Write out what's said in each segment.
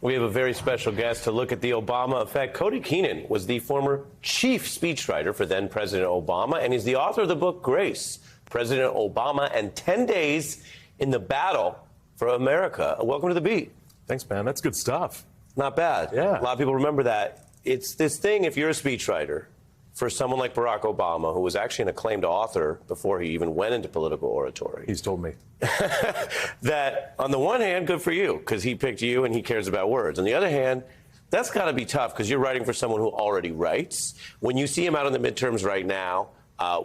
We have a very special guest to look at the Obama effect. Cody Keenan was the former chief speechwriter for then President Obama, and he's the author of the book Grace, President Obama and 10 Days in the Battle for America. Welcome to The Beat. Thanks, man. That's good stuff. Not bad. Yeah. A lot of people remember that. It's this thing, if you're a speechwriter, for someone like Barack Obama, who was actually an acclaimed author before he even went into political oratory. He's told me. That, on the one hand, good for you, because he picked you and he cares about words. On the other hand, that's got to be tough, because you're writing for someone who already writes. When you see him out in the midterms right now,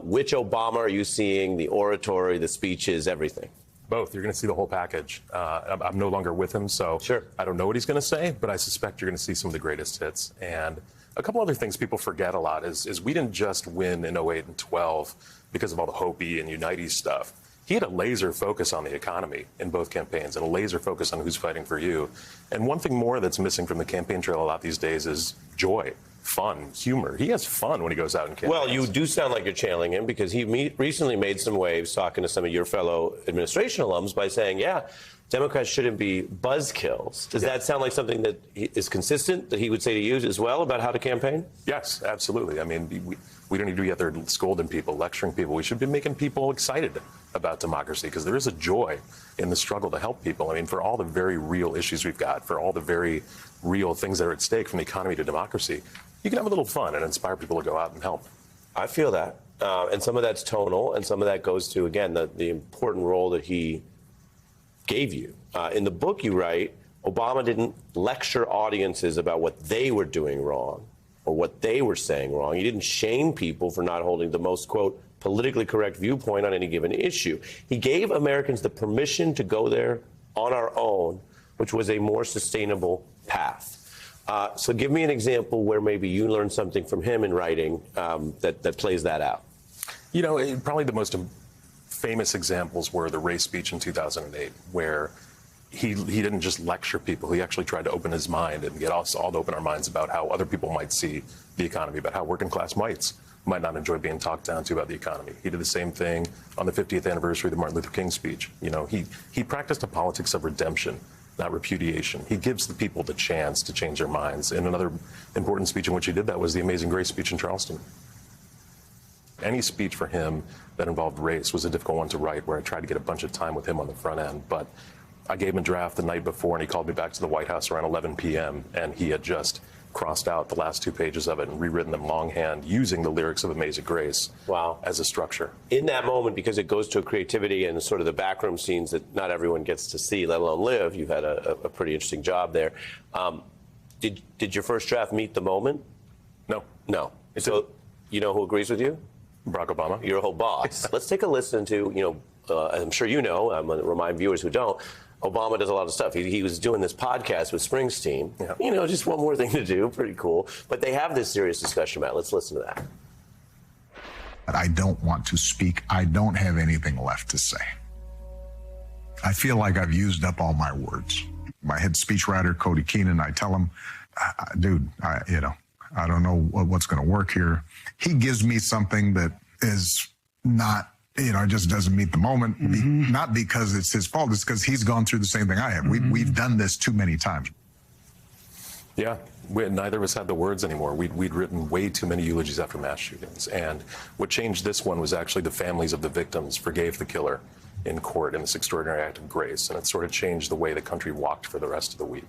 which Obama are you seeing? The oratory, the speeches, everything? Both. You're going to see the whole package. I'm no longer with him, so sure. I don't know what he's going to say, but I suspect you're going to see some of the greatest hits. And a couple other things people forget a lot is we didn't just win in 08 and 12 because of all the Hopi and United stuff. He had a laser focus on the economy in both campaigns and a laser focus on who's fighting for you. And one thing more that's missing from the campaign trail a lot these days is joy, fun, humor. He has fun when he goes out and campaigns. Well, you do sound like you're channeling him, because he recently made some waves talking to some of your fellow administration alums by saying, yeah, Democrats shouldn't be buzzkills. Does that sound like something that is consistent, that he would say to you as well about how to campaign? Yes, absolutely. I mean, we don't need to be out there scolding people, lecturing people. We should be making people excited about democracy, because there is a joy in the struggle to help people. I mean, for all the very real issues we've got, for all the very real things that are at stake, from the economy to democracy, you can have a little fun and inspire people to go out and help. I feel that. And some of that's tonal, and some of that goes to, again, the important role that he gave you. In the book you write, Obama didn't lecture audiences about what they were doing wrong or what they were saying wrong. He didn't shame people for not holding the most, quote, politically correct viewpoint on any given issue. He gave Americans the permission to go there on our own, which was a more sustainable path. So give me an example where maybe you learned something from him in writing that plays that out. You know, probably the most famous examples were the race speech in 2008, where he didn't just lecture people. He actually tried to open his mind and get us all to open our minds about how other people might see the economy, about how working class whites might not enjoy being talked down to about the economy. He did the same thing on the 50th anniversary of the Martin Luther King speech. You know, he practiced a politics of redemption, not repudiation. He gives the people the chance to change their minds. And another important speech in which he did that was the Amazing Grace speech in Charleston. Any speech for him that involved race was a difficult one to write, where I tried to get a bunch of time with him on the front end. But I gave him a draft the night before, and he called me back to the White House around 11 p.m., and he had just crossed out the last 2 pages of it and rewritten them longhand using the lyrics of Amazing Grace as a structure. In that moment, because it goes to a creativity and sort of the backroom scenes that not everyone gets to see, let alone live, you've had a pretty interesting job there. Did your first draft meet the moment? No. No. So you know who agrees with you? Barack Obama. Your whole boss. Let's take a listen to, I'm sure you know, I'm going to remind viewers who don't, Obama does a lot of stuff. He was doing this podcast with Springsteen. Yeah. Just one more thing to do. Pretty cool. But they have this serious discussion about it. Let's listen to that. I don't want to speak. I don't have anything left to say. I feel like I've used up all my words. My head speechwriter, Cody Keenan, I tell him, dude, I don't know what's going to work here. He gives me something that is not, it just doesn't meet the moment. Not because it's his fault. It's because he's gone through the same thing I have. We've done this too many times. Yeah, neither of us had the words anymore. We'd written way too many eulogies after mass shootings. And what changed this one was actually the families of the victims forgave the killer in court in this extraordinary act of grace. And it sort of changed the way the country walked for the rest of the week.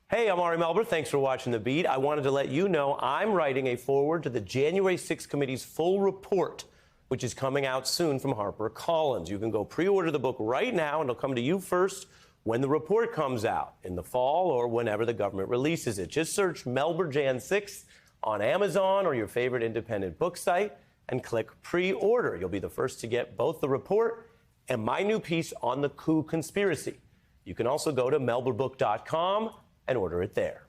Hey, I'm Ari Melber. Thanks for watching The Beat. I wanted to let you know I'm writing a foreword to the January 6th committee's full report, which is coming out soon from HarperCollins. You can go pre-order the book right now, and it'll come to you first when the report comes out in the fall or whenever the government releases it. Just search Melber Jan 6 on Amazon or your favorite independent book site and click pre-order. You'll be the first to get both the report and my new piece on the coup conspiracy. You can also go to melberbook.com and order it there.